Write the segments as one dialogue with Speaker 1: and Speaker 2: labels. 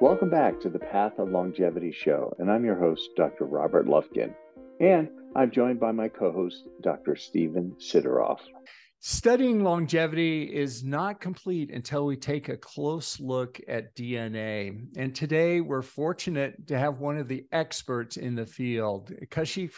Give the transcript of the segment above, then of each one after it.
Speaker 1: Welcome back to the Path of Longevity show, and I'm your host, Dr. Robert Lufkin, and I'm joined by my co-host, Dr. Steven Sideroff.
Speaker 2: Studying longevity is not complete until we take a close look at DNA. And today we're fortunate to have one of the experts in the field. Kashif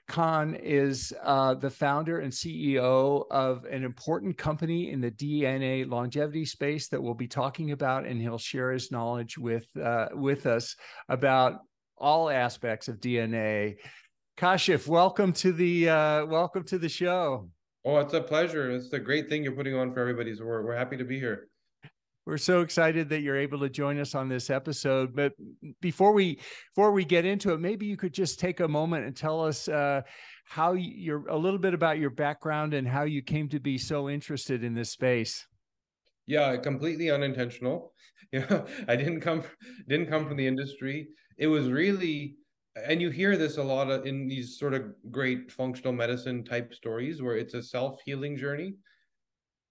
Speaker 2: Khan is the founder and CEO of an important company in the DNA longevity space that we'll be talking about, and he'll share his knowledge with us about all aspects of DNA. Kashif, welcome to the show.
Speaker 3: Oh, it's a pleasure. It's a great thing you're putting on for everybody. So we're happy to be here.
Speaker 2: We're so excited that you're able to join us on this episode. But before we get into it, maybe you could just take a moment and tell us how you're a little bit about your background and how you came to be so interested in this space.
Speaker 3: Yeah, completely unintentional. I didn't come from the industry. It was really, and you hear this a lot in these sort of great functional medicine type stories where it's a self-healing journey.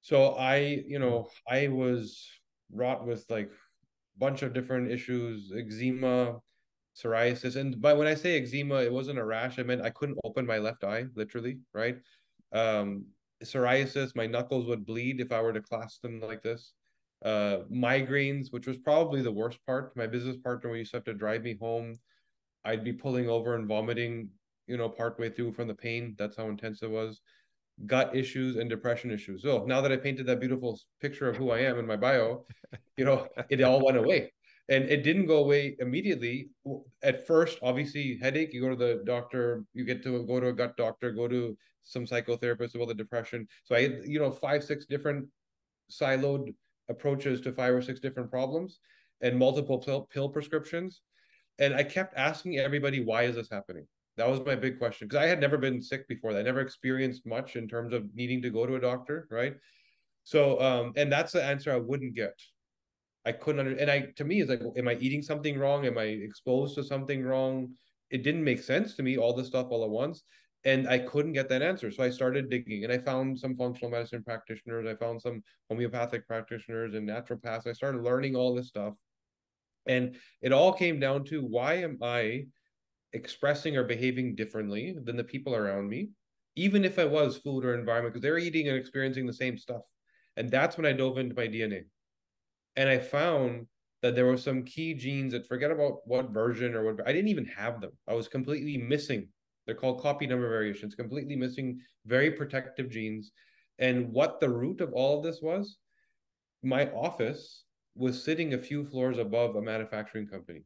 Speaker 3: So I was wrought with like a bunch of different issues, eczema, psoriasis. And but when I say eczema, it wasn't a rash. I meant I couldn't open my left eye, literally, right? Psoriasis, my knuckles would bleed if I were to clasp them like this. Migraines, which was probably the worst part. My business partner, when used to have to drive me home, I'd be pulling over and vomiting, partway through from the pain. That's how intense it was. Gut issues and depression issues. So now that I painted that beautiful picture of who I am in my bio, it all went away. And it didn't go away immediately. At first, obviously, headache, you go to the doctor, you get to go to a gut doctor, go to some psychotherapist about the depression. So I had, 5-6 different siloed approaches to 5 or 6 different problems and multiple pill prescriptions. And I kept asking everybody, why is this happening? That was my big question, because I had never been sick before that. I never experienced much in terms of needing to go to a doctor, right? So, and that's the answer I wouldn't get. I couldn't to me, it's like, am I eating something wrong? Am I exposed to something wrong? It didn't make sense to me, all this stuff all at once. And I couldn't get that answer. So I started digging, and I found some functional medicine practitioners. I found some homeopathic practitioners and naturopaths. I started learning all this stuff. And it all came down to, why am I expressing or behaving differently than the people around me, even if I was food or environment, because they're eating and experiencing the same stuff. And that's when I dove into my DNA. And I found that there were some key genes that, forget about what version or what, I didn't even have them. I was completely missing. They're called copy number variations, completely missing very protective genes. And what the root of all of this was, my office was sitting a few floors above a manufacturing company.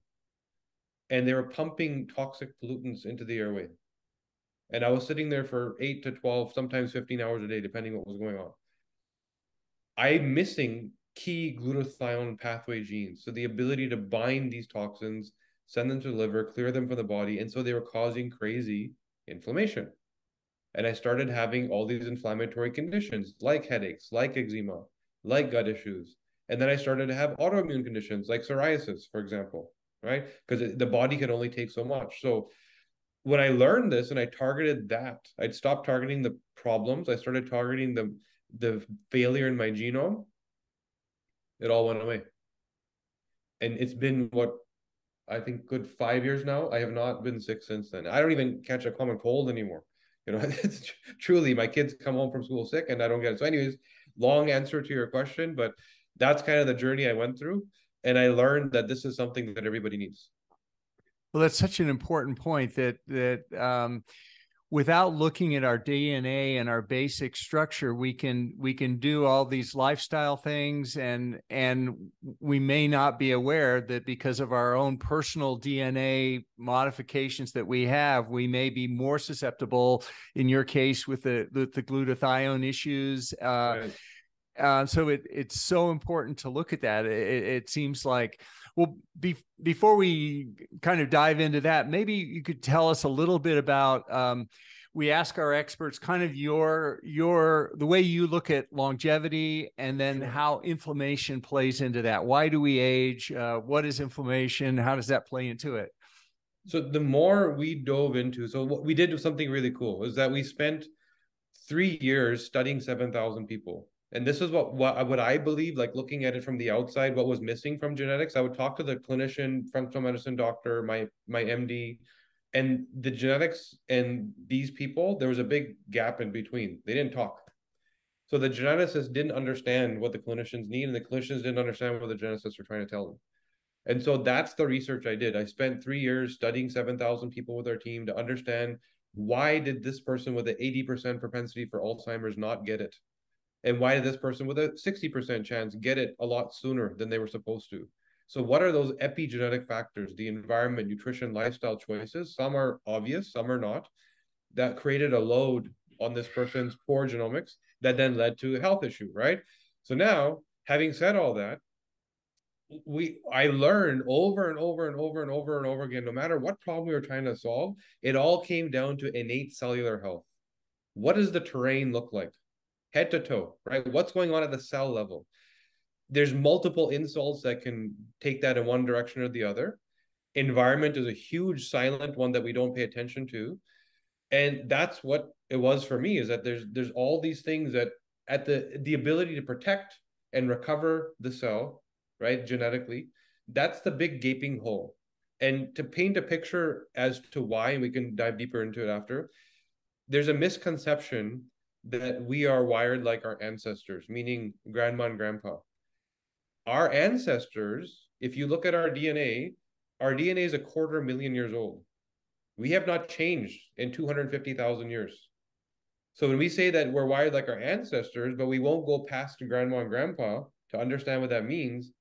Speaker 3: And they were pumping toxic pollutants into the airway. And I was sitting there for 8 to 12, sometimes 15 hours a day, depending what was going on. I'm missing key glutathione pathway genes. So the ability to bind these toxins, send them to the liver, clear them from the body. And so they were causing crazy inflammation. And I started having all these inflammatory conditions like headaches, like eczema, like gut issues. And then I started to have autoimmune conditions like psoriasis, for example, right? Because the body can only take so much. So when I learned this and I targeted that, I'd stopped targeting the problems. I started targeting the failure in my genome. It all went away. And it's been, what, I think good 5 years now. I have not been sick since then. I don't even catch a common cold anymore. It's truly, my kids come home from school sick and I don't get it. So anyways, long answer to your question, but that's kind of the journey I went through. And I learned that this is something that everybody needs.
Speaker 2: Well, that's such an important point that without looking at our DNA and our basic structure, we can do all these lifestyle things, and we may not be aware that because of our own personal DNA modifications that we have, we may be more susceptible, in your case with the glutathione issues.
Speaker 3: Right.
Speaker 2: So it's so important to look at that. It seems like, well, before we kind of dive into that, maybe you could tell us a little bit about, we ask our experts kind of the way you look at longevity, and then how inflammation plays into that. Why do we age? What is inflammation? How does that play into it?
Speaker 3: So the more we dove into, so what we did was something really cool, is that we spent 3 years studying 7,000 people. And this is what I believe, like looking at it from the outside, what was missing from genetics. I would talk to the clinician, functional medicine doctor, my MD, and the genetics and these people, there was a big gap in between. They didn't talk. So the geneticists didn't understand what the clinicians need, and the clinicians didn't understand what the geneticists were trying to tell them. And so that's the research I did. I spent 3 years studying 7,000 people with our team to understand, why did this person with an 80% propensity for Alzheimer's not get it? And why did this person with a 60% chance get it a lot sooner than they were supposed to? So what are those epigenetic factors, the environment, nutrition, lifestyle choices? Some are obvious, some are not, that created a load on this person's poor genomics that then led to a health issue, right? So now, having said all that, I learned over and over and over and over and over again, no matter what problem we were trying to solve, it all came down to innate cellular health. What does the terrain look like? Head to toe, right? What's going on at the cell level? There's multiple insults that can take that in one direction or the other. Environment is a huge silent one that we don't pay attention to. And that's what it was for me, is that there's all these things that at the ability to protect and recover the cell, right, genetically, that's the big gaping hole. And to paint a picture as to why, and we can dive deeper into it after, there's a misconception that we are wired like our ancestors, meaning grandma and grandpa. Our ancestors, if you look at our DNA is 250,000 years old. We have not changed in 250,000 years. So when we say that we're wired like our ancestors, but we won't go past grandma and grandpa to understand what that means,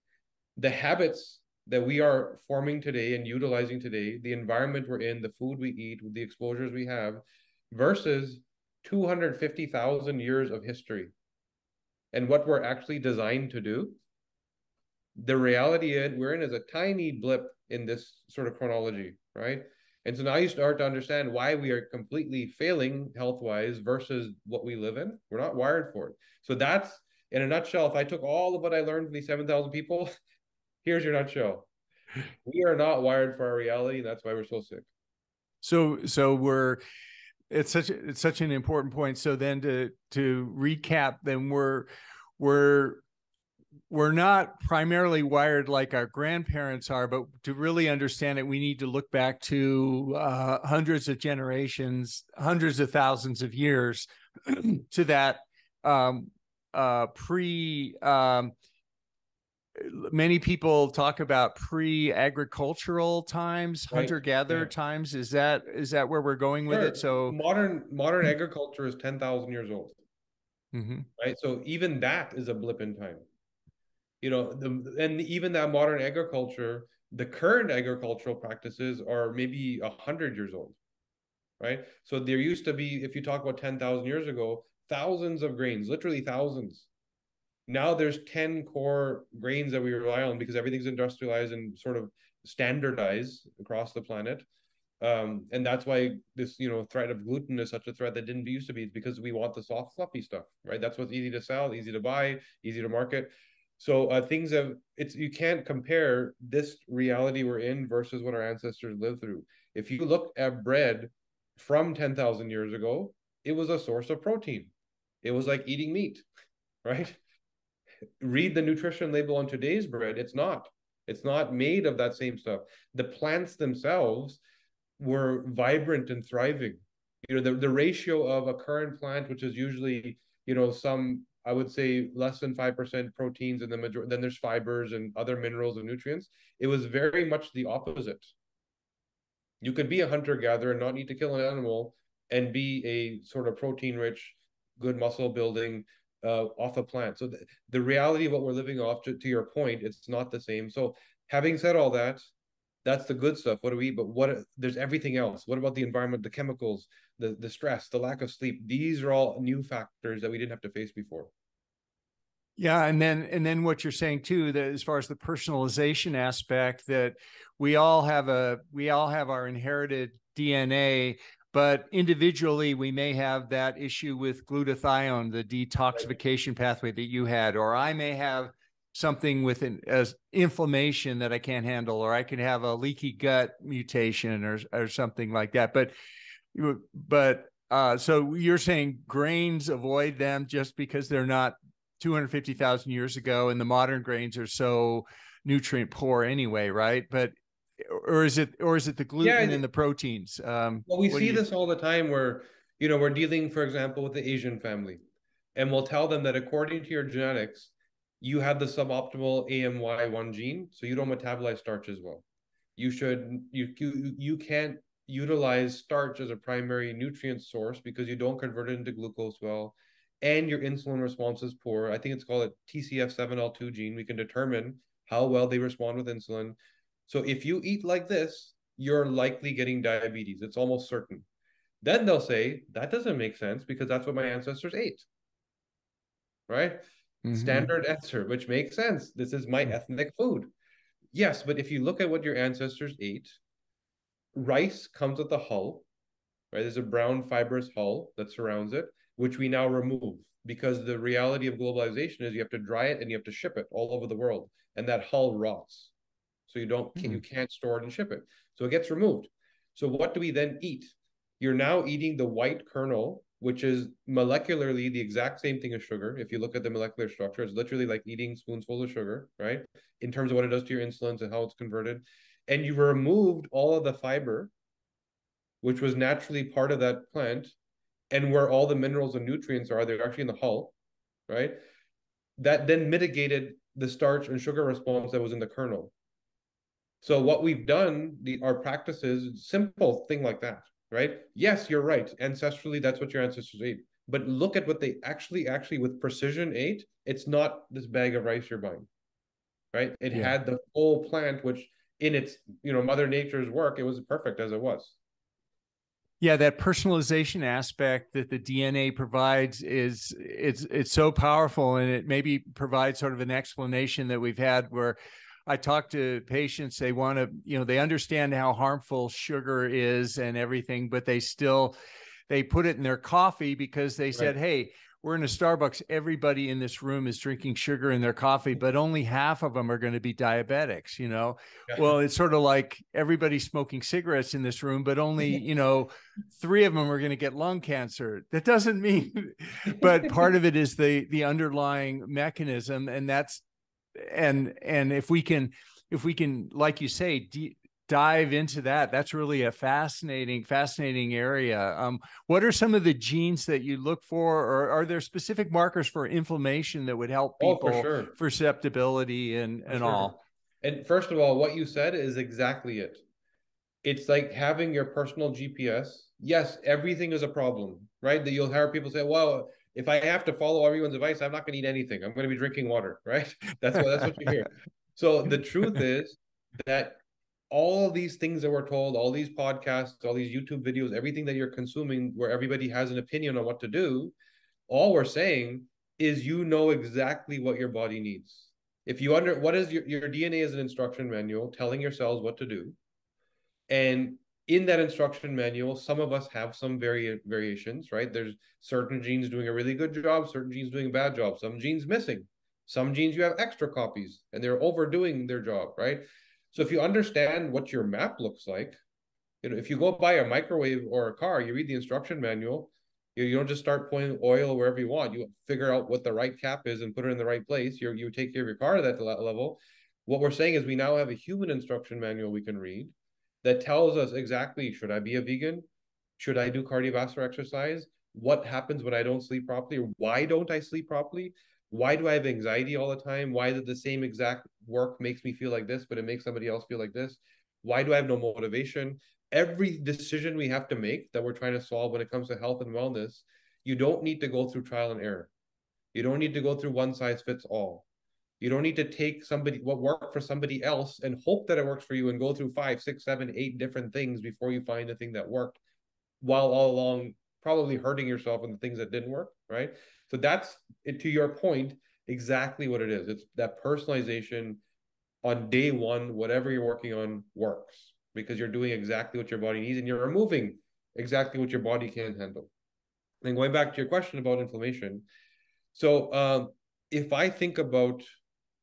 Speaker 3: the habits that we are forming today and utilizing today, the environment we're in, the food we eat, the exposures we have, versus 250,000 years of history and what we're actually designed to do, the reality we're in is a tiny blip in this sort of chronology, right? And so now you start to understand why we are completely failing health-wise versus what we live in. We're not wired for it. So that's, in a nutshell, if I took all of what I learned from these 7,000 people, here's your nutshell. We are not wired for our reality, and that's why we're so sick.
Speaker 2: So it's such an important point. So then to recap, then we're not primarily wired like our grandparents are, but to really understand it, we need to look back to hundreds of generations, hundreds of thousands of years to that many people talk about pre-agricultural times, hunter-gatherer times. Is that where we're going with it? So
Speaker 3: modern agriculture is 10,000 years old, right? So even that is a blip in time. And even that modern agriculture, the current agricultural practices are maybe 100 years old, right? So there used to be, if you talk about 10,000 years ago, thousands of grains, literally thousands. Now there's 10 core grains that we rely on because everything's industrialized and sort of standardized across the planet. And that's why this, threat of gluten is such a threat that didn't used to be. It's because we want the soft, fluffy stuff, right? That's what's easy to sell, easy to buy, easy to market. So you can't compare this reality we're in versus what our ancestors lived through. If you look at bread from 10,000 years ago, it was a source of protein. It was like eating meat, right? Read the nutrition label on today's bread. It's not made of that same stuff. The plants themselves were vibrant and thriving. The ratio of a current plant, which is usually, some, I would say, less than 5% proteins, and then there's fibers and other minerals and nutrients. It was very much the opposite. You could be a hunter-gatherer and not need to kill an animal and be a sort of protein-rich, good muscle building off a plant. So the reality of what we're living off, to your point, it's not the same. So having said all that, that's the good stuff. What do we eat? But there's everything else. What about the environment, the chemicals, the stress, the lack of sleep? These are all new factors that we didn't have to face before.
Speaker 2: Yeah, and then what you're saying too, that as far as the personalization aspect, that we all have our inherited DNA, but individually we may have that issue with glutathione, the detoxification pathway that you had, or I may have something with inflammation that I can't handle, or I can have a leaky gut mutation or something like that. But so you're saying grains, avoid them just because they're not 250,000 years ago, and the modern grains are so nutrient poor anyway, right? But or is it the gluten
Speaker 3: Yeah,
Speaker 2: and the proteins?
Speaker 3: well, we see this all the time where, we're dealing, for example, with the Asian family, and we'll tell them that according to your genetics, you have the suboptimal AMY1 gene, so you don't metabolize starch as well. You can't utilize starch as a primary nutrient source because you don't convert it into glucose well, and your insulin response is poor. I think it's called a TCF7L2 gene. We can determine how well they respond with insulin. So if you eat like this, you're likely getting diabetes. It's almost certain. Then they'll say, that doesn't make sense because that's what my ancestors ate, right? Standard answer, which makes sense. This is my ethnic food. Yes, but if you look at what your ancestors ate, rice comes with a hull, right? There's a brown fibrous hull that surrounds it, which we now remove because the reality of globalization is you have to dry it and you have to ship it all over the world, and that hull rots. So you can't store it and ship it. So it gets removed. So what do we then eat? You're now eating the white kernel, which is molecularly the exact same thing as sugar. If you look at the molecular structure, it's literally like eating spoonfuls of sugar, right? In terms of what it does to your insulin and how it's converted. And you removed all of the fiber, which was naturally part of that plant, and where all the minerals and nutrients are, they're actually in the hull, right? That then mitigated the starch and sugar response that was in the kernel. So what we've done, our practices, simple thing like that, right? Yes, you're right. Ancestrally, that's what your ancestors ate. But look at what they actually with precision ate. It's not this bag of rice you're buying, right? It had the full plant, which in its, Mother Nature's work, it was perfect as it was.
Speaker 2: Yeah, that personalization aspect that the DNA provides it's so powerful, and it maybe provides sort of an explanation that we've had where I talk to patients, they want to, they understand how harmful sugar is and everything, but they put it in their coffee because they said, hey, we're in a Starbucks. Everybody in this room is drinking sugar in their coffee, but only half of them are going to be diabetics, Well, it's sort of like everybody's smoking cigarettes in this room, but only, 3 of them are going to get lung cancer. That doesn't mean, but part of it is the underlying mechanism. And that's, and if we can, like you say, dive into that, that's really a fascinating area. What are some of the genes that you look for, or are there specific markers for inflammation that would help people susceptibility and all?
Speaker 3: And first of all, what you said is exactly it. It's like having your personal GPS. Yes, everything is a problem, right? That you'll hear people say, well, if I have to follow everyone's advice, I'm not going to eat anything. I'm going to be drinking water, right? That's what you hear. So the truth is that all these things that we're told, all these podcasts, all these YouTube videos, everything that you're consuming where everybody has an opinion on what to do, all we're saying is exactly what your body needs. If you what is your DNA is an instruction manual telling your cells what to do. And in that instruction manual, some of us have some variations, right? There's certain genes doing a really good job, certain genes doing a bad job, some genes missing, some genes you have extra copies and they're overdoing their job, right? So if you understand what your map looks like, if you go buy a microwave or a car, you read the instruction manual, you don't just start pouring oil wherever you want. You figure out what the right cap is and put it in the right place. You take care of your car at that level. What we're saying is we now have a human instruction manual we can read that tells us exactly, should I be a vegan? Should I do cardiovascular exercise? What happens when I don't sleep properly? Why don't I sleep properly? Why do I have anxiety all the time? Why is it the same exact work makes me feel like this, but it makes somebody else feel like this? Why do I have no motivation? Every decision we have to make that we're trying to solve when it comes to health and wellness, you don't need to go through trial and error. You don't need to go through one size fits all. You don't need to take what worked for somebody else and hope that it works for you and go through 5, 6, 7, 8 different things before you find the thing that worked, while all along probably hurting yourself in the things that didn't work, right? So that's it, to your point, exactly what it is. It's that personalization on day one, whatever you're working on works because you're doing exactly what your body needs and you're removing exactly what your body can handle. And going back to your question about inflammation, so if I think about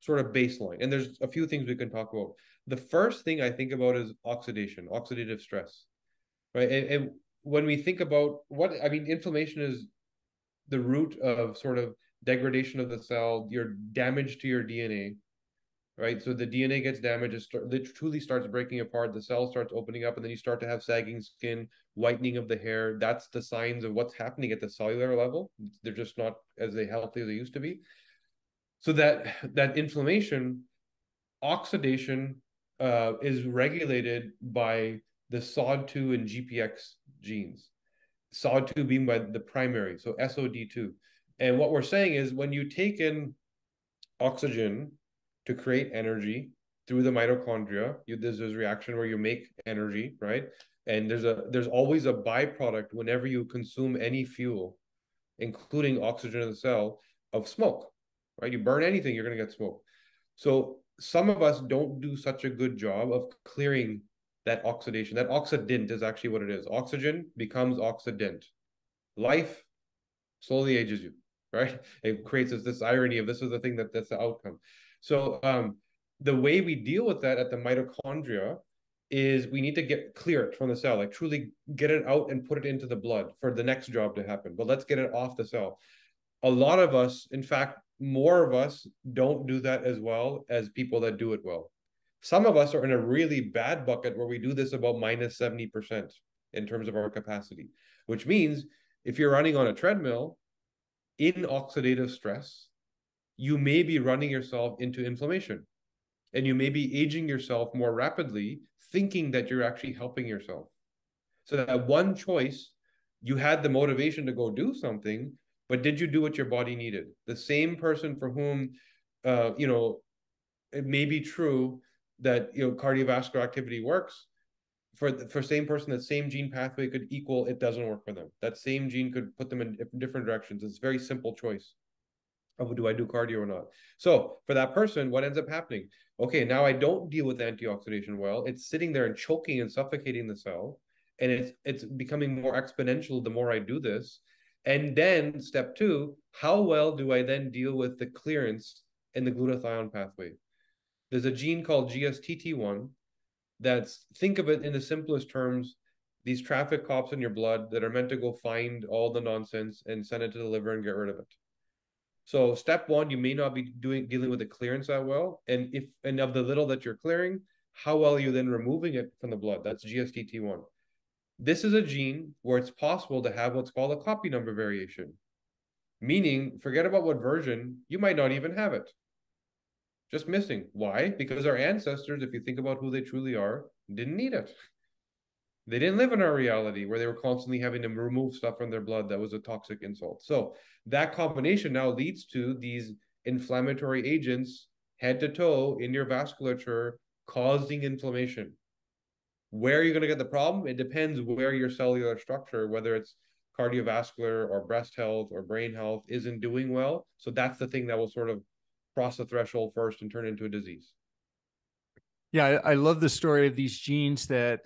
Speaker 3: sort of baseline, and there's a few things we can talk about. The first thing I think about is oxidative stress, right? And when we think about inflammation is the root of sort of degradation of the cell, your damage to your DNA, right? So the DNA gets damaged, it truly starts breaking apart, the cell starts opening up, and then you start to have sagging skin, whitening of the hair. That's the signs of what's happening at the cellular level. They're just not as healthy as they used to be. So that inflammation, oxidation, is regulated by the SOD2 and GPX genes. SOD2 being by the primary, so SOD2. And what we're saying is when you take in oxygen to create energy through the mitochondria, there's this reaction where you make energy, right? And there's always a byproduct whenever you consume any fuel, including oxygen in the cell, of smoke, right? You burn anything, you're going to get smoke. So some of us don't do such a good job of clearing that oxidation. That oxidant is actually what it is. Oxygen becomes oxidant. Life slowly ages you, right? It creates this irony of this is the thing that's the outcome. So the way we deal with that at the mitochondria is we need to clear it from the cell, like truly get it out and put it into the blood for the next job to happen. But let's get it off the cell. A lot of us, in fact, more of us don't do that as well as people that do it well. Some of us are in a really bad bucket where we do this about minus 70% in terms of our capacity, which means if you're running on a treadmill in oxidative stress, you may be running yourself into inflammation, and you may be aging yourself more rapidly, thinking that you're actually helping yourself. So that one choice, you had the motivation to go do something, but did you do what your body needed? The same person for whom, it may be true that, cardiovascular activity works. For same person, that same gene pathway could equal, it doesn't work for them. That same gene could put them in different directions. It's a very simple choice of do I do cardio or not. So for that person, what ends up happening? Okay, now I don't deal with antioxidation well. It's sitting there and choking and suffocating the cell, and it's becoming more exponential the more I do this. And then step two, how well do I then deal with the clearance in the glutathione pathway? There's a gene called GSTT1 think of it in the simplest terms, these traffic cops in your blood that are meant to go find all the nonsense and send it to the liver and get rid of it. So step one, you may not be dealing with the clearance that well. And of the little that you're clearing, how well are you then removing it from the blood? That's GSTT1. This is a gene where it's possible to have what's called a copy number variation. Meaning, forget about what version, you might not even have it. Just missing. Why? Because our ancestors, if you think about who they truly are, didn't need it. They didn't live in our reality where they were constantly having to remove stuff from their blood that was a toxic insult. So that combination now leads to these inflammatory agents head to toe in your vasculature causing inflammation. Where are you going to get the problem? It depends where your cellular structure, whether it's cardiovascular or breast health or brain health, isn't doing well. So that's the thing that will sort of cross the threshold first and turn into a disease.
Speaker 2: Yeah, I love the story of these genes that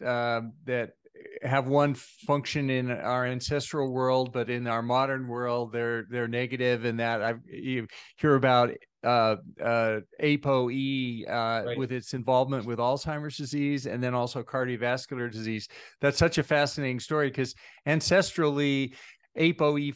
Speaker 2: have one function in our ancestral world, but in our modern world, they're negative. And that you hear about ApoE
Speaker 3: Right.
Speaker 2: with its involvement with Alzheimer's disease, and then also cardiovascular disease. That's such a fascinating story because ancestrally, ApoE.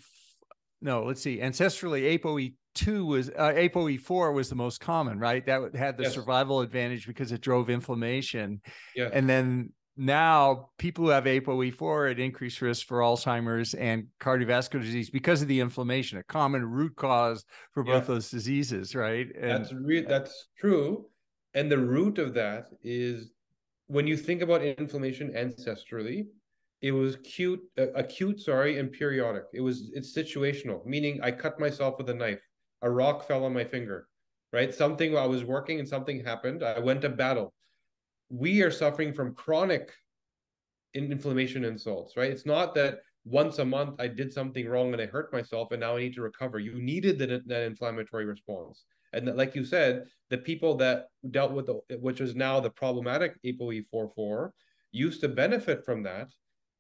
Speaker 2: No, let's see. Ancestrally, ApoE4 was the most common, right? That had the
Speaker 3: Yes.
Speaker 2: survival advantage because it drove inflammation.
Speaker 3: Yes.
Speaker 2: And then now people who have ApoE4 at increased risk for Alzheimer's and cardiovascular disease because of the inflammation, a common root cause for both those diseases, right? And
Speaker 3: that's true. And the root of that is when you think about inflammation ancestrally, it was acute, and periodic. It's situational, meaning I cut myself with a knife, a rock fell on my finger, right? Something, I was working and something happened. I went to battle. We are suffering from chronic inflammation insults, right? It's not that once a month I did something wrong and I hurt myself and now I need to recover. You needed that inflammatory response. And that, like you said, the people that dealt with which is now the problematic ApoE44 used to benefit from that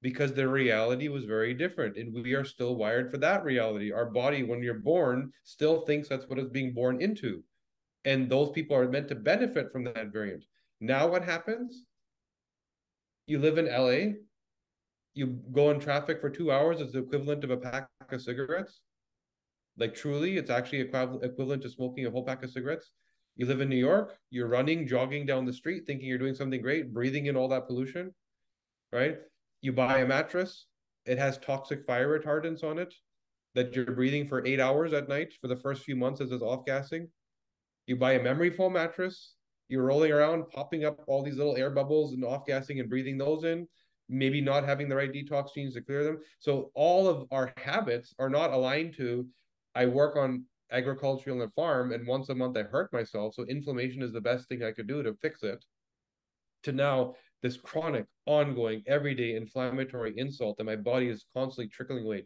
Speaker 3: because their reality was very different. And we are still wired for that reality. Our body, when you're born, still thinks that's what it's being born into. And those people are meant to benefit from that variant. Now what happens? You live in LA, you go in traffic for 2 hours, it's the equivalent of a pack of cigarettes. Like truly, it's actually equivalent to smoking a whole pack of cigarettes. You live in New York, you're running, jogging down the street, thinking you're doing something great, breathing in all that pollution, right? You buy a mattress, it has toxic fire retardants on it that you're breathing for 8 hours at night for the first few months as it's off gassing. You buy a memory foam mattress, you're rolling around, popping up all these little air bubbles and off gassing and breathing those in, maybe not having the right detox genes to clear them. So all of our habits are not aligned to, I work on agriculture on the farm and once a month I hurt myself. So inflammation is the best thing I could do to fix it. To now this chronic, ongoing, everyday inflammatory insult that my body is constantly trickling away.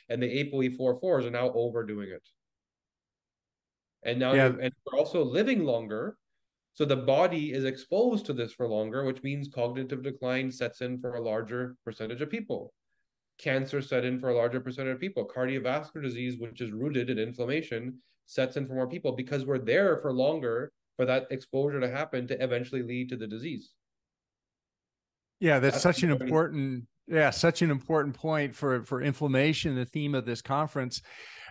Speaker 3: And the ApoE44s are now overdoing it. And now
Speaker 2: Yeah.
Speaker 3: we're also living longer. So the body is exposed to this for longer, which means cognitive decline sets in for a larger percentage of people. Cancer set in for a larger percentage of people. Cardiovascular disease, which is rooted in inflammation, sets in for more people because we're there for longer for that exposure to happen to eventually lead to the disease.
Speaker 2: Yeah, that's such an important point for inflammation, the theme of this conference.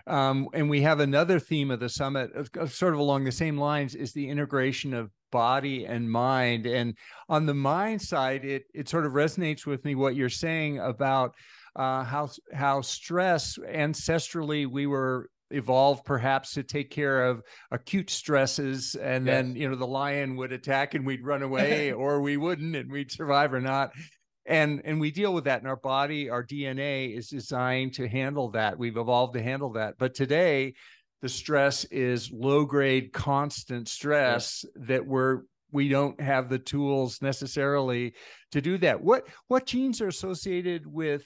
Speaker 2: And we have another theme of the summit, sort of along the same lines, is the integration of body and mind. And on the mind side, it sort of resonates with me what you're saying about how stress, ancestrally, we were evolved perhaps to take care of acute stresses, and then the lion would attack and we'd run away or we wouldn't and we'd survive or not. And we deal with that in our body. Our DNA is designed to handle that. We've evolved to handle that. But today, the stress is low-grade, constant stress that we don't have the tools necessarily to do that. What genes are associated with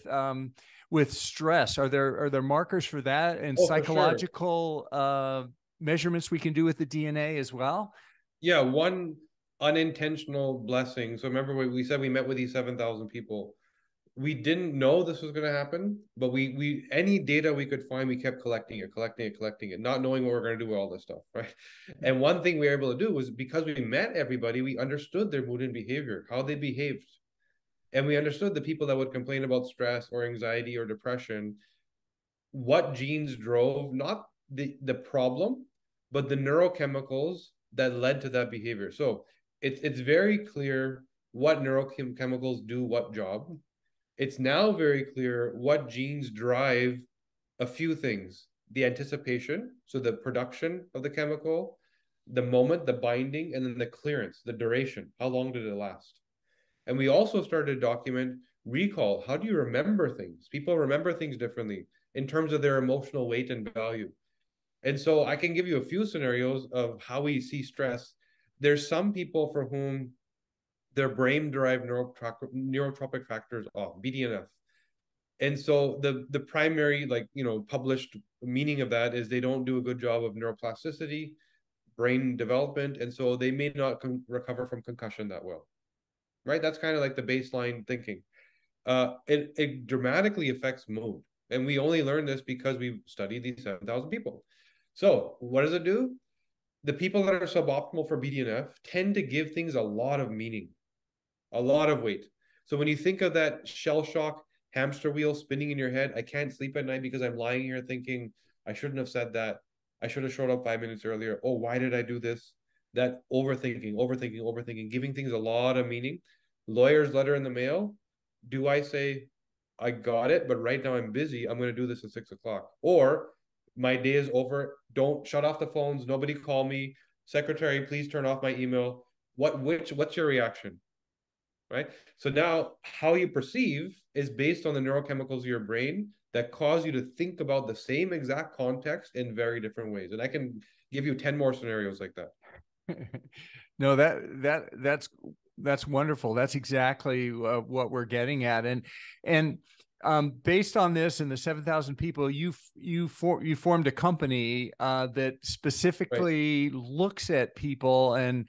Speaker 2: stress? Are there markers for that, and psychological measurements we can do with the DNA as well?
Speaker 3: Yeah, one unintentional blessing. So remember we said we met with these 7,000 people. We didn't know this was going to happen, but we any data we could find, we kept collecting it, not knowing what we're going to do with all this stuff, right? And one thing we were able to do was, because we met everybody, we understood their mood and behavior, how they behaved. And we understood the people that would complain about stress or anxiety or depression, what genes drove, not the problem, but the neurochemicals that led to that behavior. So it's very clear what neurochemicals do what job. It's now very clear what genes drive a few things: the anticipation, so the production of the chemical, the moment, the binding, and then the clearance, the duration. How long did it last? And we also started to document recall. How do you remember things? People remember things differently in terms of their emotional weight and value. And so I can give you a few scenarios of how we see stress. There's some people for whom their brain-derived neurotropic factors off, BDNF. And so the primary, published meaning of that is they don't do a good job of neuroplasticity, brain development, and so they may not recover from concussion that well, right? That's kind of like the baseline thinking. It dramatically affects mood. And we only learned this because we studied these 7,000 people. So what does it do? The people that are suboptimal for BDNF tend to give things a lot of meaning, a lot of weight. So when you think of that shell shock hamster wheel spinning in your head, I can't sleep at night because I'm lying here thinking, I shouldn't have said that. I should have showed up 5 minutes earlier. Oh, why did I do this? That overthinking, giving things a lot of meaning. Lawyer's letter in the mail. Do I say, I got it, but right now I'm busy, I'm going to do this at 6 o'clock? Or my day is over. Don't shut off the phones. Nobody call me. Secretary, please turn off my email. What's your reaction? Right? So now how you perceive is based on the neurochemicals of your brain that cause you to think about the same exact context in very different ways. And I can give you 10 more scenarios like that.
Speaker 2: No, that's wonderful. That's exactly what we're getting at. And based on this and the 7,000 people, you formed a company that specifically looks at people and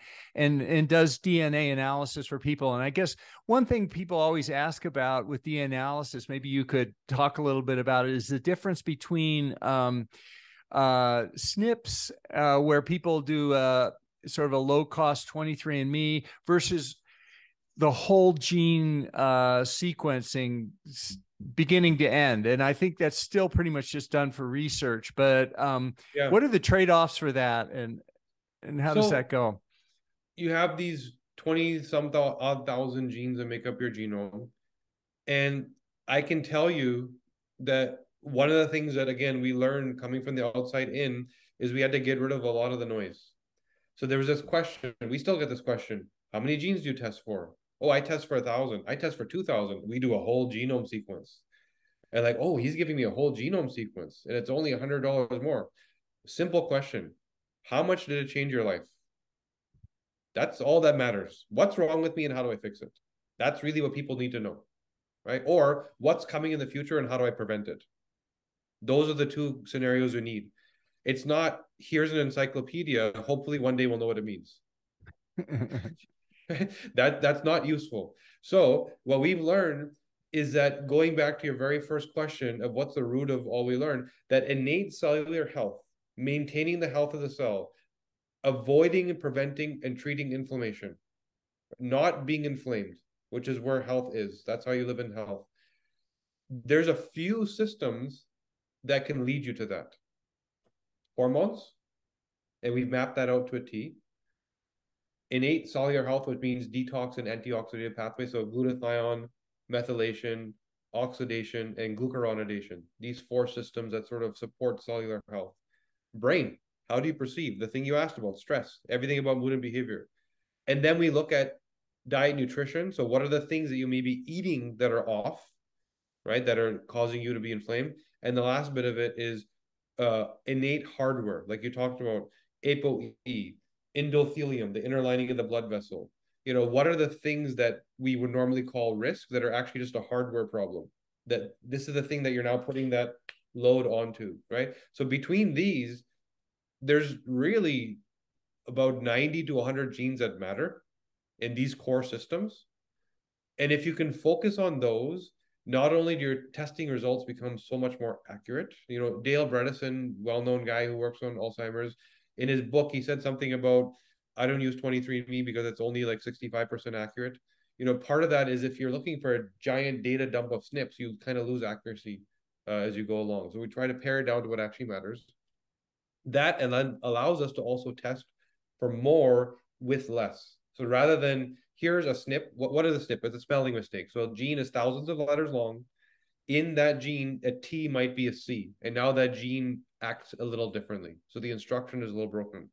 Speaker 2: does DNA analysis for people. And I guess one thing people always ask about with DNA analysis, maybe you could talk a little bit about it, is the difference between SNPs, where people do sort of a low-cost 23andMe versus the whole gene sequencing beginning to end. And I think that's still pretty much just done for research. But
Speaker 3: Yeah.
Speaker 2: what are the trade-offs for that, and how does that go?
Speaker 3: You have these 20 some odd thousand genes that make up your genome. And I can tell you that one of the things that, again, we learned coming from the outside in is we had to get rid of a lot of the noise. So there was this question, we still get this question: how many genes do you test for? Oh, I test for 1,000. I test for 2,000. We do a whole genome sequence. And like, oh, he's giving me a whole genome sequence and it's only $100 more. Simple question: how much did it change your life? That's all that matters. What's wrong with me and how do I fix it? That's really what people need to know, right? Or what's coming in the future and how do I prevent it? Those are the two scenarios we need. It's not, here's an encyclopedia, hopefully one day we'll know what it means. That's not useful. So what we've learned is that, going back to your very first question of what's the root of all we learned, that innate cellular health, maintaining the health of the cell, avoiding and preventing and treating inflammation, not being inflamed, which is where health is. That's how you live in health. There's a few systems that can lead you to that. Hormones, and we've mapped that out to a T. Innate cellular health, which means detox and antioxidant pathways, so glutathione, methylation, oxidation, and glucuronidation. These four systems that sort of support cellular health. Brain, how do you perceive? The thing you asked about, stress, everything about mood and behavior. And then we look at diet, nutrition. So what are the things that you may be eating that are off, right, that are causing you to be inflamed? And the last bit of it is innate hardware, like you talked about, ApoE, endothelium, the inner lining of the blood vessel. You know, what are the things that we would normally call risk that are actually just a hardware problem? That this is the thing that you're now putting that load onto, right? So between these, there's really about 90 to 100 genes that matter in these core systems. And if you can focus on those, not only do your testing results become so much more accurate. You know, Dale Bredesen, well-known guy who works on Alzheimer's, in his book, he said something about, I don't use 23andMe because it's only like 65% accurate. You know, part of that is if you're looking for a giant data dump of SNPs, you kind of lose accuracy as you go along. So we try to pare it down to what actually matters. That and then allows us to also test for more with less. So rather than, here's a SNP, what is a SNP? It's a spelling mistake. So a gene is thousands of letters long. In that gene, a T might be a C. And now that gene acts a little differently. So the instruction is a little broken.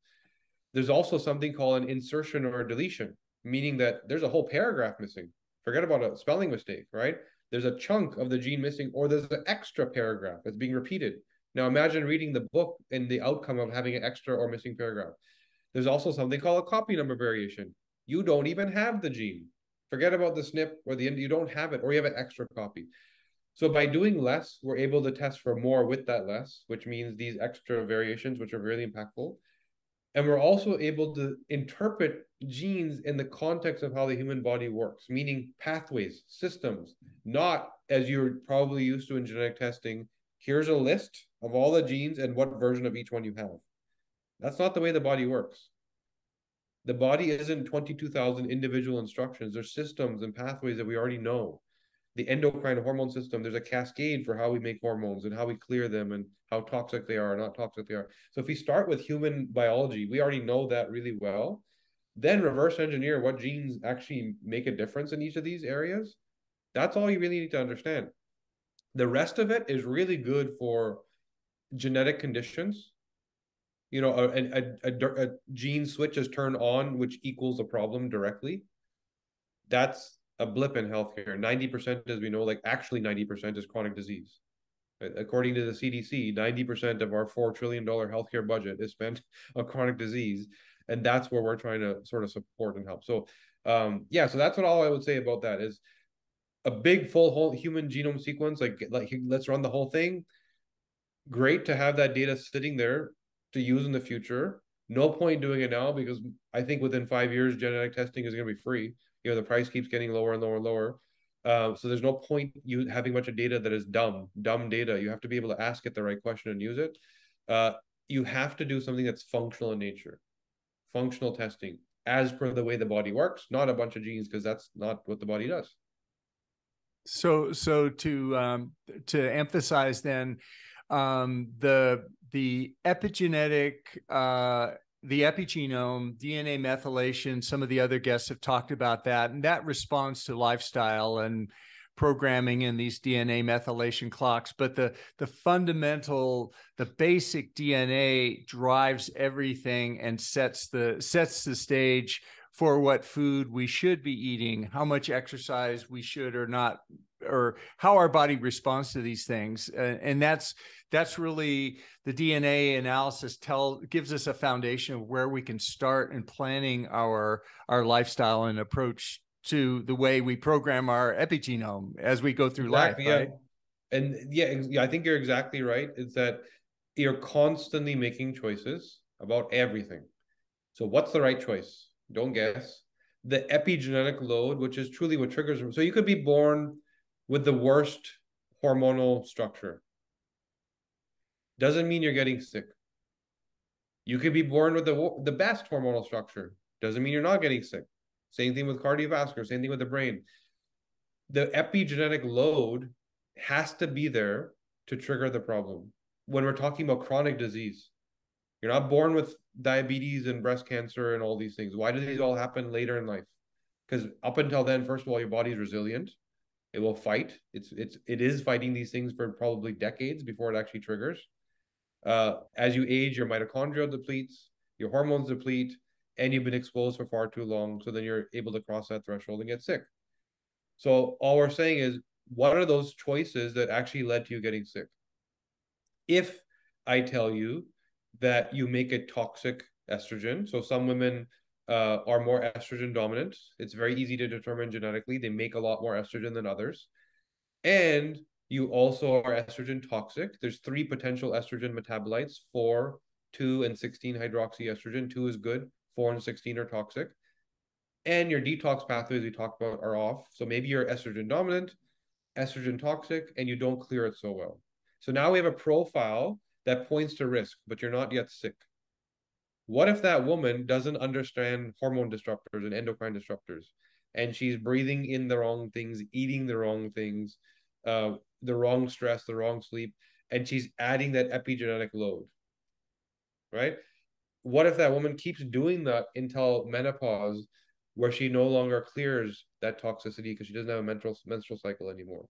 Speaker 3: There's also something called an insertion or a deletion, meaning that there's a whole paragraph missing. Forget about a spelling mistake, right? There's a chunk of the gene missing, or there's an extra paragraph that's being repeated. Now imagine reading the book and the outcome of having an extra or missing paragraph. There's also something called a copy number variation. You don't even have the gene. Forget about the SNP or the, you don't have it, or you have an extra copy. So by doing less, we're able to test for more with that less, which means these extra variations, which are really impactful. And we're also able to interpret genes in the context of how the human body works, meaning pathways, systems, not as you're probably used to in genetic testing. Here's a list of all the genes and what version of each one you have. That's not the way the body works. The body isn't 22,000 individual instructions. There's systems and pathways that we already know. The endocrine hormone system, there's a cascade for how we make hormones and how we clear them and how toxic they are or not toxic they are. So if we start with human biology, we already know that really well. Then reverse engineer what genes actually make a difference in each of these areas. That's all you really need to understand. The rest of it is really good for genetic conditions. You know, a gene switch is turned on, which equals a problem directly. That's a blip in healthcare. 90%, as we know, like actually 90% is chronic disease. According to the CDC, 90% of our $4 trillion healthcare budget is spent on chronic disease. And that's where we're trying to sort of support and help. So, yeah, so that's what all I would say about that is a big full whole human genome sequence. Like let's run the whole thing. Great to have that data sitting there to use in the future. No point doing it now because I think within 5 years, genetic testing is going to be free. You know, the price keeps getting lower and lower and lower. So there's no point you having a bunch of data that is dumb data. You have to be able to ask it the right question and use it. You have to do something that's functional in nature, functional testing. as per the way the body works, not a bunch of genes, because that's not what the body does.
Speaker 2: So to emphasize then, the epigenetic, the epigenome, DNA methylation, some of the other guests have talked about that, and that responds to lifestyle and programming in these DNA methylation clocks. But the fundamental, the basic DNA drives everything and sets the stage for what food we should be eating, how much exercise we should or not, or how our body responds to these things. And that's really the DNA analysis gives us a foundation of where we can start in planning our lifestyle and approach to the way we program our epigenome as we go through life, right?
Speaker 3: And I think you're exactly right. It's that you're constantly making choices about everything. So what's the right choice? Don't guess. The epigenetic load, which is truly what triggers them. So you could be born with the worst hormonal structure. Doesn't mean you're getting sick. You could be born with the best hormonal structure. Doesn't mean you're not getting sick. Same thing with cardiovascular, same thing with the brain. The epigenetic load has to be there to trigger the problem. When we're talking about chronic disease, you're not born with diabetes and breast cancer and all these things. Why do these all happen later in life? Because up until then, first of all, your body is resilient. It will fight. It is fighting these things for probably decades before it actually triggers. As you age, your mitochondria depletes, your hormones deplete, and you've been exposed for far too long. So then you're able to cross that threshold and get sick. So all we're saying is, what are those choices that actually led to you getting sick? If I tell you that you make a toxic estrogen, so some women are more estrogen dominant. It's very easy to determine genetically. They make a lot more estrogen than others. And you also are estrogen toxic. There's 3 potential estrogen metabolites, 4, 2, and 16 hydroxyestrogen. 2 is good, 4 and 16 are toxic. And your detox pathways we talked about are off. So maybe you're estrogen dominant, estrogen toxic, and you don't clear it so well. So now we have a profile that points to risk, but you're not yet sick. What if that woman doesn't understand hormone disruptors and endocrine disruptors, and she's breathing in the wrong things, eating the wrong things, the wrong stress, the wrong sleep, and she's adding that epigenetic load, right? What if that woman keeps doing that until menopause, where she no longer clears that toxicity because she doesn't have a menstrual cycle anymore?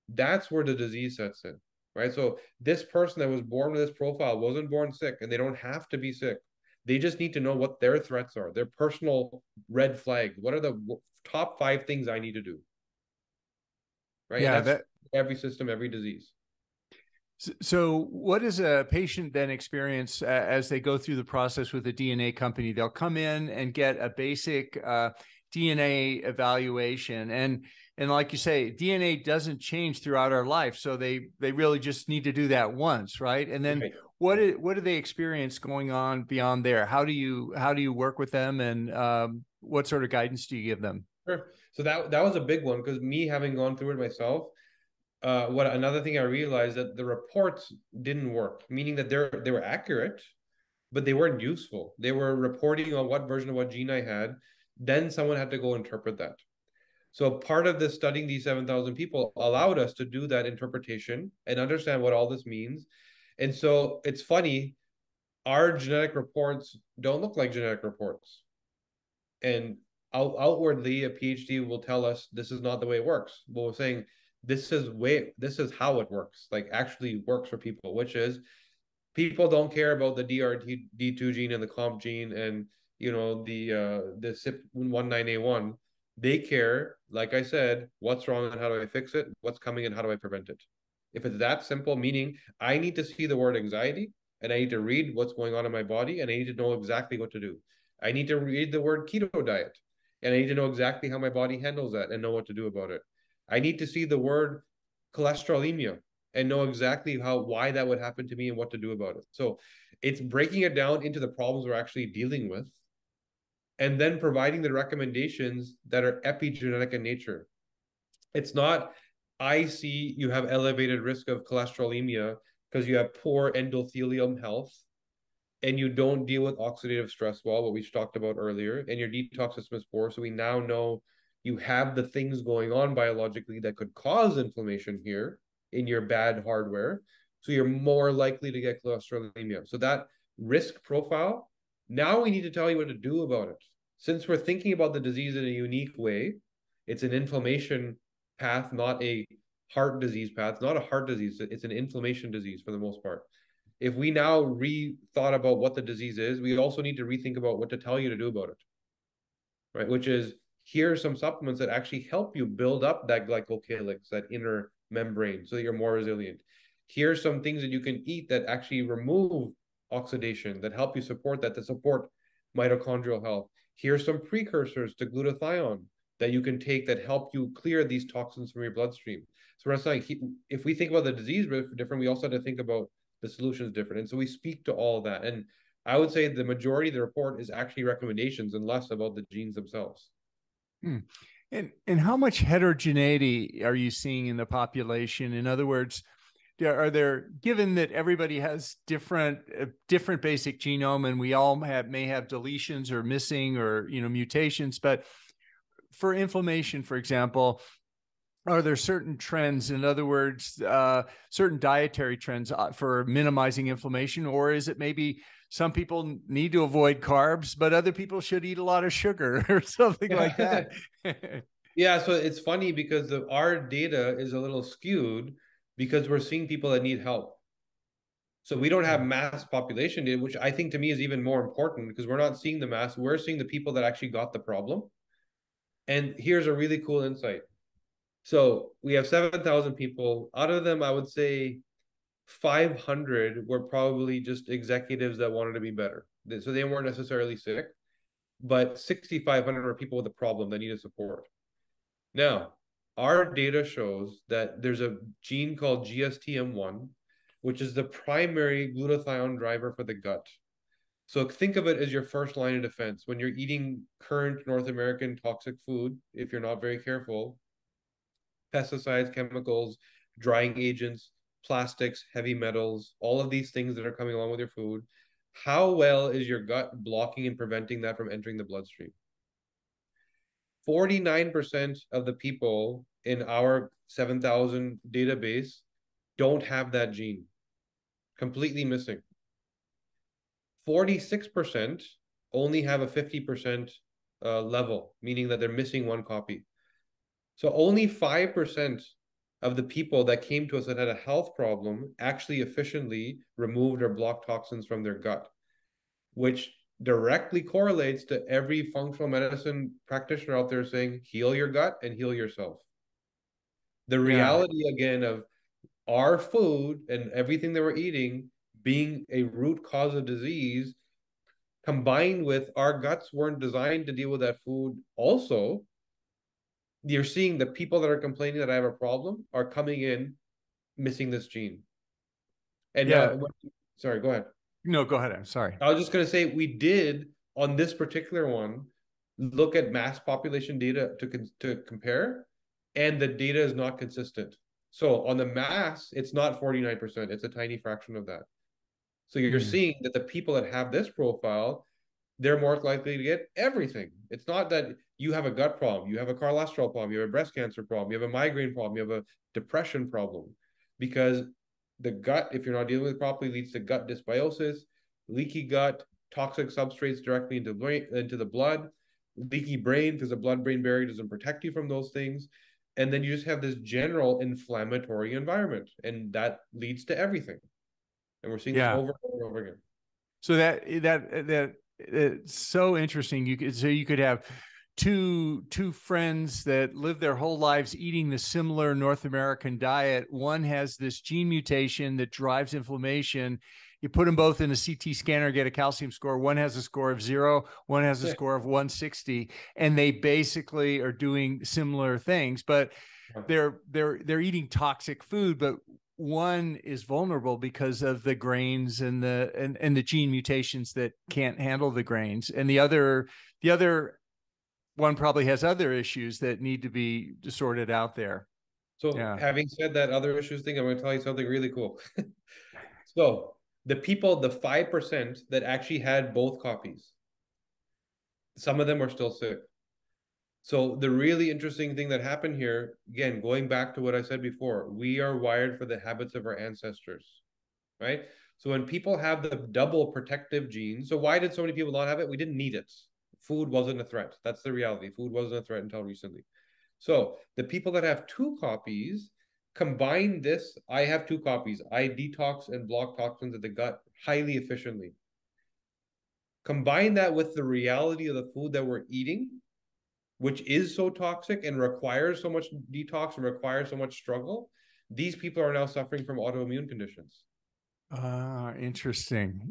Speaker 3: That's where the disease sets in, right? So this person that was born with this profile wasn't born sick, and they don't have to be sick. They just need to know what their threats are, their personal red flag. What are the top 5 things I need to do? Right.
Speaker 2: Yeah,
Speaker 3: and that's every system, every disease.
Speaker 2: So what does a patient then experience as they go through the process with a DNA company? They'll come in and get a basic DNA evaluation. And like you say, DNA doesn't change throughout our life. So they really just need to do that once, right? And then
Speaker 3: Right.
Speaker 2: what do they experience going on beyond there? How do you work with them, and what sort of guidance do you give them?
Speaker 3: Sure. So that was a big one, because me having gone through it myself, what another thing I realized, that the reports didn't work, meaning that they were accurate, but they weren't useful. They were reporting on what version of what gene I had. Then someone had to go interpret that. So part of this studying these 7,000 people allowed us to do that interpretation and understand what all this means. And so it's funny, our genetic reports don't look like genetic reports. And outwardly, a PhD will tell us this is not the way it works. But we're saying this is how it works, like actually works for people, which is people don't care about the DRD2 gene and the COMP gene and the CYP19A1. They care, like I said, what's wrong and how do I fix it? What's coming and how do I prevent it? If it's that simple, meaning I need to see the word anxiety and I need to read what's going on in my body and I need to know exactly what to do. I need to read the word keto diet and I need to know exactly how my body handles that and know what to do about it. I need to see the word cholesterolemia and know exactly why that would happen to me and what to do about it. So it's breaking it down into the problems we're actually dealing with, and then providing the recommendations that are epigenetic in nature. It's not, I see you have elevated risk of cholesterolemia because you have poor endothelium health. and you don't deal with oxidative stress well, what we talked about earlier, and your detox system is poor. So we now know you have the things going on biologically that could cause inflammation here in your bad hardware. So you're more likely to get cholesterolemia. So that risk profile, now we need to tell you what to do about it. Since we're thinking about the disease in a unique way, it's an inflammation path, not a heart disease path, not a heart disease. It's an inflammation disease for the most part. If we now rethought about what the disease is, we also need to rethink about what to tell you to do about it, right? Which is, here are some supplements that actually help you build up that glycocalyx, that inner membrane, so that you're more resilient. Here are some things that you can eat that actually remove oxidation, that help you support that, to support mitochondrial health. Here are some precursors to glutathione that you can take that help you clear these toxins from your bloodstream. So we're saying, if we think about the disease different, we also have to think about the solution is different. And so we speak to all of that. And I would say the majority of the report is actually recommendations and less about the genes themselves.
Speaker 2: And how much heterogeneity are you seeing in the population? In other words, are there, given that everybody has different basic genome, and we all may have deletions or missing or mutations, but for inflammation, for example, are there certain trends, in other words, certain dietary trends for minimizing inflammation? Or is it maybe some people need to avoid carbs, but other people should eat a lot of sugar or something like that?
Speaker 3: Yeah, so it's funny because our data is a little skewed because we're seeing people that need help. So we don't have mass population data, which I think to me is even more important because we're not seeing the mass. We're seeing the people that actually got the problem. And here's a really cool insight. So we have 7,000 people. Out of them, I would say 500 were probably just executives that wanted to be better. So they weren't necessarily sick, but 6,500 were people with a problem that needed support. Now, our data shows that there's a gene called GSTM1, which is the primary glutathione driver for the gut. So think of it as your first line of defense. When you're eating current North American toxic food, if you're not very careful, pesticides, chemicals, drying agents, plastics, heavy metals, all of these things that are coming along with your food, how well is your gut blocking and preventing that from entering the bloodstream? 49% of the people in our 7,000 database don't have that gene, completely missing. 46% only have a 50% level, meaning that they're missing one copy. So only 5% of the people that came to us that had a health problem actually efficiently removed or blocked toxins from their gut, which directly correlates to every functional medicine practitioner out there saying, heal your gut and heal yourself. The reality, again, of our food and everything that we're eating being a root cause of disease, combined with our guts weren't designed to deal with that food also, you're seeing the people that are complaining that I have a problem are coming in missing this gene. And now, sorry, go ahead.
Speaker 2: No, go ahead. I'm sorry.
Speaker 3: I was just going to say, we did on this particular one look at mass population data to compare, and the data is not consistent. So on the mass, it's not 49%. It's a tiny fraction of that. So you're seeing that the people that have this profile, they're more likely to get everything. It's not that you have a gut problem, you have a cholesterol problem, you have a breast cancer problem, you have a migraine problem, you have a depression problem. Because the gut, if you're not dealing with it properly, leads to gut dysbiosis, leaky gut, toxic substrates directly into the blood, leaky brain because the blood-brain barrier doesn't protect you from those things. And then you just have this general inflammatory environment, and that leads to everything. And we're seeing this over and over again.
Speaker 2: So that it's so interesting. You could have two friends that live their whole lives eating the similar North American diet. One has this gene mutation that drives inflammation. You put them both in a CT scanner, get a calcium score. One has a score of 0, one has a score of 160, and they basically are doing similar things, but they're eating toxic food. But one is vulnerable because of the grains and the gene mutations that can't handle the grains, and the other one probably has other issues that need to be sorted out there.
Speaker 3: So having said that other issues thing, I'm going to tell you something really cool. So The people, the 5% that actually had both copies, some of them are still sick. So the really interesting thing that happened here, again, going back to what I said before, we are wired for the habits of our ancestors, right? So when people have the double protective gene, so why did so many people not have it? We didn't need it. Food wasn't a threat. That's the reality. Food wasn't a threat until recently. So the people that have two copies combine this. I have two copies. I detox and block toxins of the gut highly efficiently. Combine that with the reality of the food that we're eating, which is so toxic and requires so much detox and requires so much struggle. These people are now suffering from autoimmune conditions.
Speaker 2: Interesting.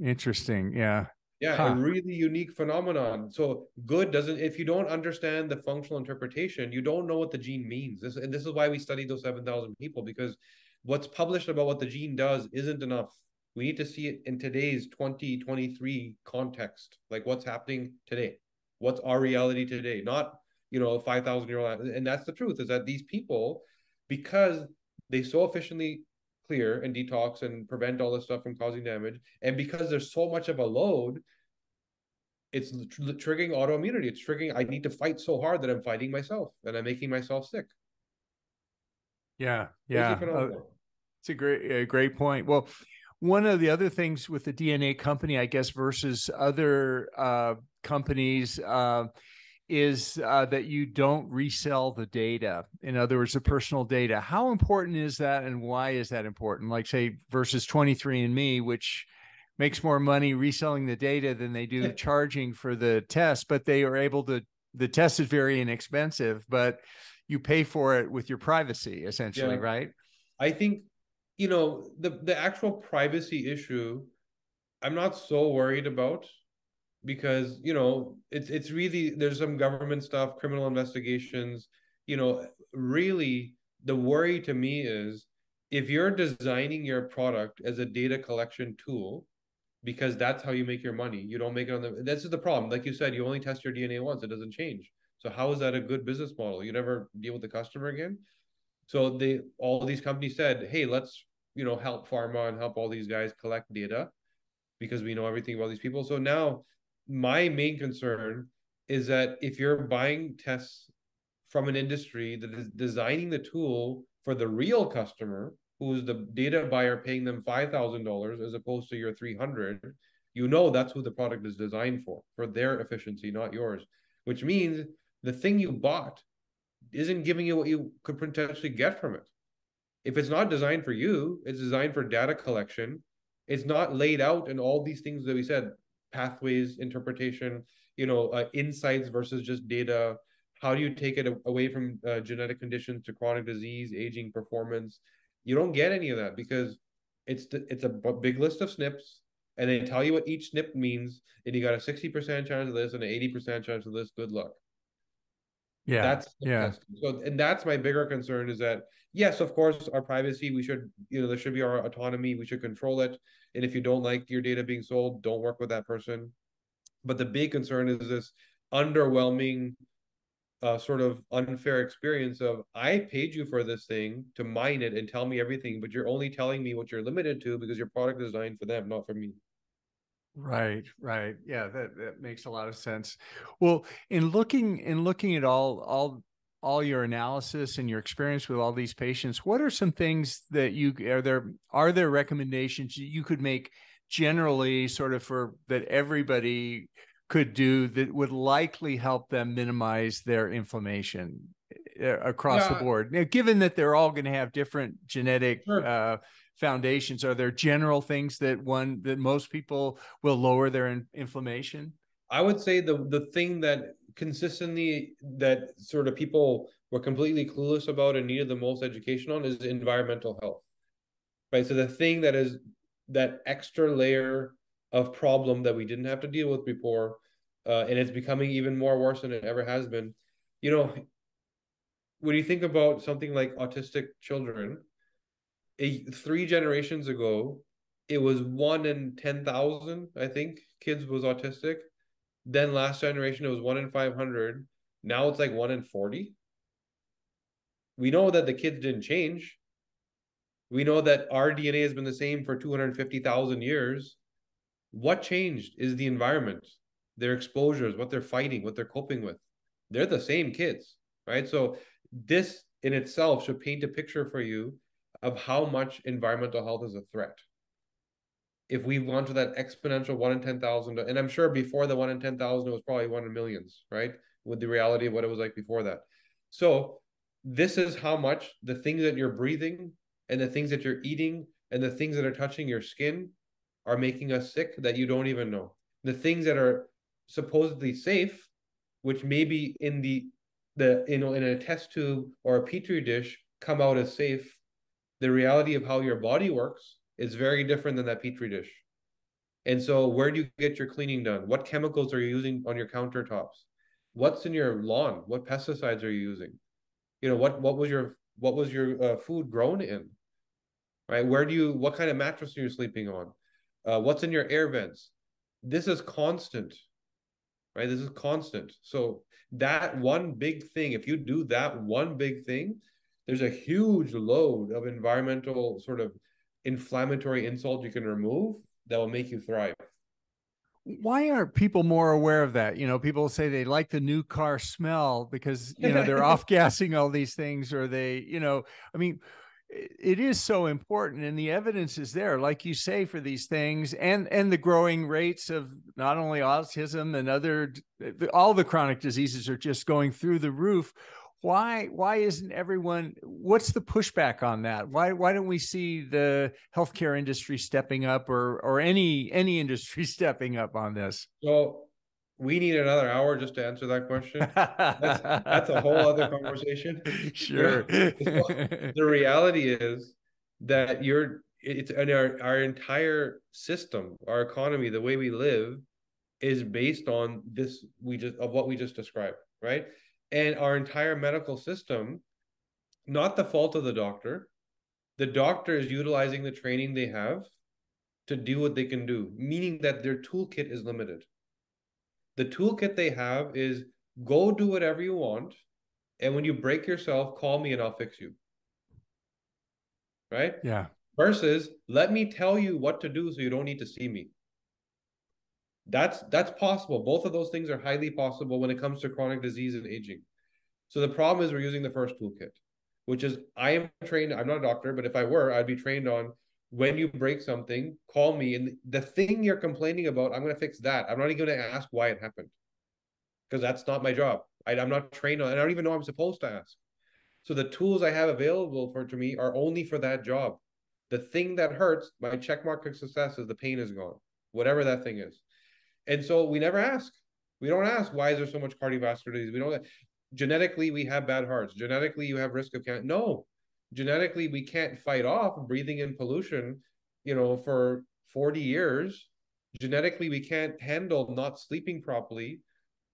Speaker 2: Yeah.
Speaker 3: Yeah, a
Speaker 2: Huh.
Speaker 3: really unique phenomenon. So good doesn't, if you don't understand the functional interpretation, you don't know what the gene means. And this is why we study those 7,000 people, because what's published about what the gene does isn't enough. We need to see it in today's 2023 context, like what's happening today. What's our reality today? Not, 5,000-year-old. And that's the truth, is that these people, because they so efficiently clear and detox and prevent all this stuff from causing damage, and because there's so much of a load, it's triggering autoimmunity. It's triggering, I need to fight so hard that I'm fighting myself and I'm making myself sick.
Speaker 2: Yeah.
Speaker 3: Crazy
Speaker 2: Yeah.
Speaker 3: phenomenon.
Speaker 2: It's a great point. Well, one of the other things with the DNA company, I guess, versus other companies, is that you don't resell the data. In other words, the personal data. How important is that, and why is that important? Like, say, versus 23andMe, which makes more money reselling the data than they do charging for the test, but they are able to. The test is very inexpensive, but you pay for it with your privacy, essentially,
Speaker 3: Yeah.
Speaker 2: right?
Speaker 3: I think, the actual privacy issue, I'm not so worried about, because it's really, there's some government stuff, criminal investigations. Really, the worry to me is, if you're designing your product as a data collection tool, because that's how you make your money, you don't make it on the, this is the problem, like you said, you only test your DNA once, it doesn't change. So how is that a good business model? You never deal with the customer again. So all these companies said, hey, let's help pharma and help all these guys collect data, because we know everything about these people. So now my main concern is that if you're buying tests from an industry that is designing the tool for the real customer, who's the data buyer paying them $5,000 as opposed to your 300, that's who the product is designed for their efficiency, not yours. Which means the thing you bought isn't giving you what you could potentially get from it. If it's not designed for you, it's designed for data collection. It's not laid out in all these things that we said: pathways, interpretation, insights versus just data. How do you take it away from genetic conditions to chronic disease, aging, performance? You don't get any of that, because it's a big list of SNPs, and they tell you what each SNP means, and you got a 60% chance of this and an 80% chance of this. Good luck.
Speaker 2: Yeah.
Speaker 3: That's
Speaker 2: Yeah.
Speaker 3: testing. So, and that's my bigger concern, is that, yes, of course, our privacy, we should, there should be our autonomy, we should control it. And if you don't like your data being sold, don't work with that person. But the big concern is this underwhelming, sort of unfair experience of, I paid you for this thing to mine it and tell me everything, but you're only telling me what you're limited to because your product is designed for them, not for me.
Speaker 2: Right. Yeah, that makes a lot of sense. Well, in looking at all your analysis and your experience with all these patients, what are some things that are there recommendations you could make generally, sort of, for that everybody could do that would likely help them minimize their inflammation across the
Speaker 3: Yeah,
Speaker 2: board? Now, given that they're all going to have different genetic
Speaker 3: sure.
Speaker 2: foundations, are there general things that most people will lower their inflammation?
Speaker 3: I would say the thing that consistently, that sort of people were completely clueless about and needed the most education on, is environmental health. Right. So the thing that is that extra layer of problem that we didn't have to deal with before, and it's becoming even more worse than it ever has been. You know, when you think about something like autistic children, 3 generations ago, it was 1 in 10,000, I think, kids was autistic. Then last generation, it was 1 in 500. Now it's like 1 in 40. We know that the kids didn't change. We know that our DNA has been the same for 250,000 years. What changed is the environment, their exposures, what they're fighting, what they're coping with. They're the same kids, right? So this in itself should paint a picture for you of how much environmental health is a threat. If we've gone to that exponential 1 in 10,000, and I'm sure before the 1 in 10,000, it was probably 1 in millions, right? With the reality of what it was like before that. So this is how much the things that you're breathing and the things that you're eating and the things that are touching your skin are making us sick that you don't even know. The things that are supposedly safe, which maybe in in a test tube or a petri dish come out as safe, the reality of how your body works is very different than that petri dish. And so where do you get your cleaning done? What chemicals are you using on your countertops? What's in your lawn? What pesticides are you using? What was your food grown in? Right? What kind of mattress are you sleeping on? What's in your air vents? This is constant, right? This is constant. So that one big thing, if you do that one big thing, there's a huge load of environmental sort of inflammatory insult you can remove that will make you thrive.
Speaker 2: Why aren't people more aware of that? People say they like the new car smell because, they're off gassing all these things, or they, I mean, it is so important, and the evidence is there, like you say, for these things, and the growing rates of not only autism and all the chronic diseases are just going through the roof. Why isn't everyone, what's the pushback on that? Why don't we see the healthcare industry stepping up, or any industry stepping up on this?
Speaker 3: So we need another hour just to answer that question. That's a whole other conversation.
Speaker 2: Sure.
Speaker 3: The reality is that it's and our entire system, our economy, the way we live is based on what we just described, right? And our entire medical system, not the fault of the doctor. The doctor is utilizing the training they have to do what they can do, meaning that their toolkit is limited. The toolkit they have is go do whatever you want, and when you break yourself, call me and I'll fix you. Right?
Speaker 2: Yeah.
Speaker 3: Versus, let me tell you what to do so you don't need to see me. That's possible. Both of those things are highly possible when it comes to chronic disease and aging. So the problem is we're using the first toolkit, which is I am trained. I'm not a doctor, but if I were, I'd be trained on when you break something, call me. And the thing you're complaining about, I'm going to fix that. I'm not even going to ask why it happened because that's not my job. I'm not trained on, and I don't even know I'm supposed to ask. So the tools I have available to me are only for that job. The thing that hurts, my check mark of success is the pain is gone, whatever that thing is. And so we never ask. We don't ask, why is there so much cardiovascular disease? We don't. Genetically, we have bad hearts. Genetically, you have risk of cancer. No, genetically, we can't fight off breathing in pollution, for 40 years. Genetically, we can't handle not sleeping properly.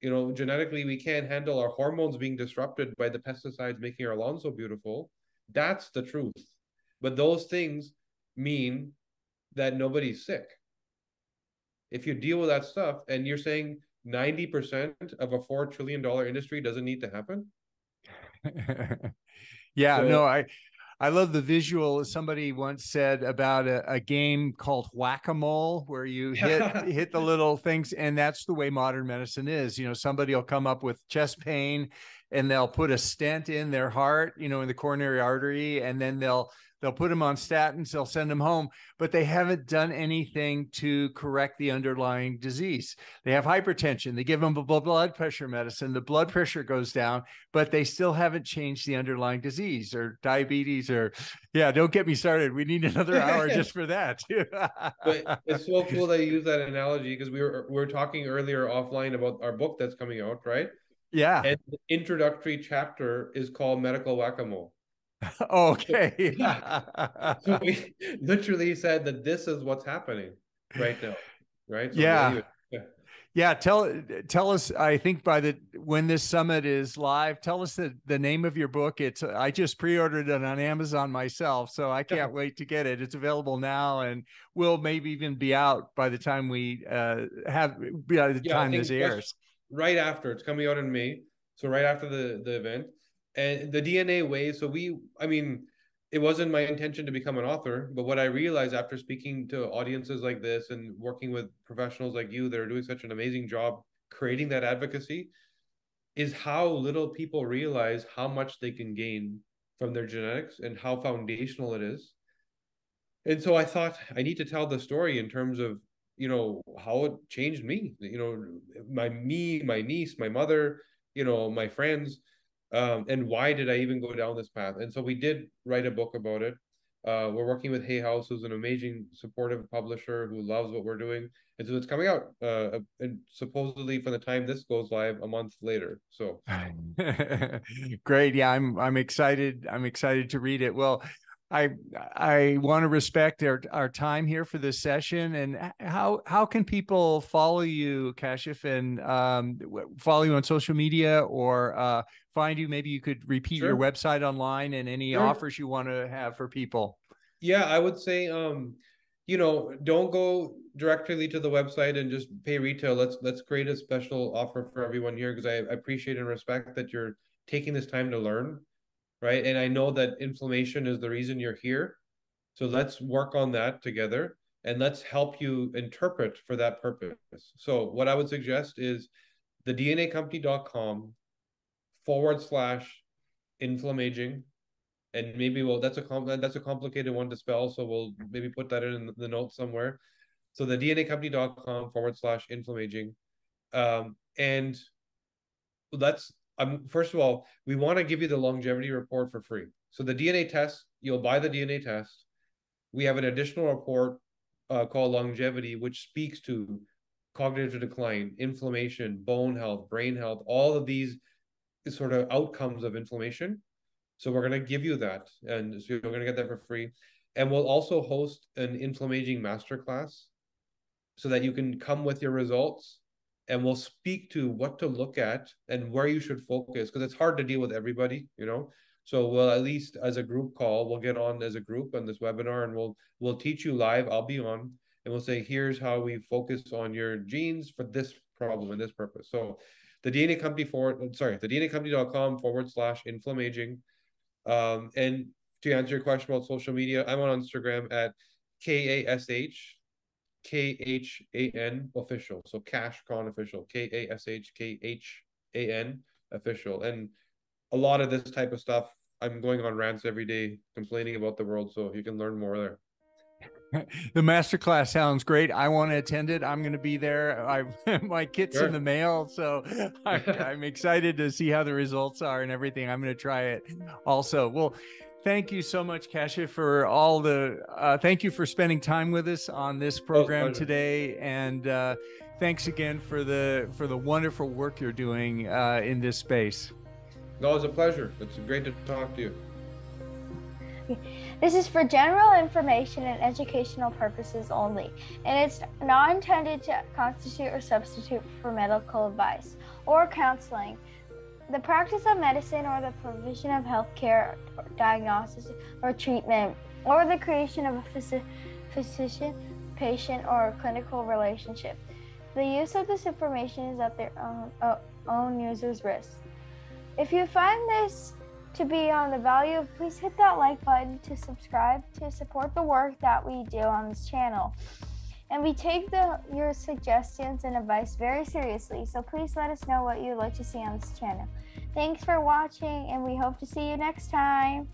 Speaker 3: Genetically, we can't handle our hormones being disrupted by the pesticides making our lawn so beautiful. That's the truth. But those things mean that nobody's sick. If you deal with that stuff and you're saying 90% of a $4 trillion industry doesn't need to happen.
Speaker 2: Yeah, so, no, I love the visual. Somebody once said about a game called whack-a-mole, where you hit the little things, and that's the way modern medicine is. Somebody will come up with chest pain, and they'll put a stent in their heart, in the coronary artery, and then they'll put them on statins, they'll send them home, but they haven't done anything to correct the underlying disease. They have hypertension, they give them a blood pressure medicine, the blood pressure goes down, but they still haven't changed the underlying disease, or diabetes, or don't get me started. We need another hour just for that.
Speaker 3: But it's so cool that you use that analogy, because we were talking earlier offline about our book that's coming out, right?
Speaker 2: Yeah.
Speaker 3: And the introductory chapter is called Medical Whack-a-Mole.
Speaker 2: Okay.
Speaker 3: So we literally said that this is what's happening right now, right? So
Speaker 2: anyway,
Speaker 3: yeah.
Speaker 2: Tell us, I think when this summit is live, tell us the name of your book. I just pre-ordered it on Amazon myself, so I can't wait to get it. It's available now, and will maybe even be out by the time this airs.
Speaker 3: Right after, it's coming out in May, so right after the event. And the DNA way, it wasn't my intention to become an author, but what I realized after speaking to audiences like this and working with professionals like you that are doing such an amazing job creating that advocacy is how little people realize how much they can gain from their genetics and how foundational it is. And so I thought I need to tell the story in terms of, how it changed me, my niece, my mother, my friends, and why did I even go down this path? And so we did write a book about it. We're working with Hay House, who's an amazing, supportive publisher who loves what we're doing, and so it's coming out, and supposedly from the time this goes live, a month later. So
Speaker 2: great, yeah, I'm excited. I'm excited to read it. Well, I want to respect our time here for this session. And how can people follow you, Kashif, and follow you on social media or find you? Maybe you could repeat your website online and any offers you want to have for people.
Speaker 3: Yeah, I would say, don't go directly to the website and just pay retail. Let's create a special offer for everyone here, because I appreciate and respect that you're taking this time to learn. Right. And I know that inflammation is the reason you're here. So let's work on that together and let's help you interpret for that purpose. So what I would suggest is the DNAcompany.com/inflammaging. And maybe that's a complicated one to spell. So we'll maybe put that in the notes somewhere. So the DNAcompany.com/inflammaging. And that's first of all, we want to give you the longevity report for free. So the DNA test, you'll buy the DNA test. We have an additional report called longevity, which speaks to cognitive decline, inflammation, bone health, brain health, all of these sort of outcomes of inflammation. So we're going to give you that, and so you're going to get that for free. And we'll also host an inflammaging masterclass so that you can come with your results, and we'll speak to what to look at and where you should focus, because it's hard to deal with everybody, So we'll, at least as a group call, we'll get on as a group on this webinar, and we'll teach you live. I'll be on, and we'll say, here's how we focus on your genes for this problem and this purpose. So the DNAcompany.com/inflammaging. And to answer your question about social media, I'm on Instagram at KASHKHAN official. So Kash Khan official, KASHKHAN official. And a lot of this type of stuff, I'm going on rants every day complaining about the world. So you can learn more there.
Speaker 2: The masterclass sounds great. I want to attend it. I'm going to be there. My kit's in the mail, so I'm excited to see how the results are and everything. I'm going to try it also. Well, thank you so much, Kashif, for all the. Thank you for spending time with us on this program today, and thanks again for the wonderful work you're doing in this space.
Speaker 3: No, it's a pleasure. It's great to talk to you.
Speaker 4: This is for general information and educational purposes only, and it's not intended to constitute or substitute for medical advice or counseling, the practice of medicine, or the provision of healthcare, or diagnosis, or treatment, or the creation of a physician-patient or clinical relationship. The use of this information is at their own user's risk. If you find this to be on the value, please hit that like button to subscribe to support the work that we do on this channel. And we take your suggestions and advice very seriously, so please let us know what you'd like to see on this channel. Thanks for watching, and we hope to see you next time.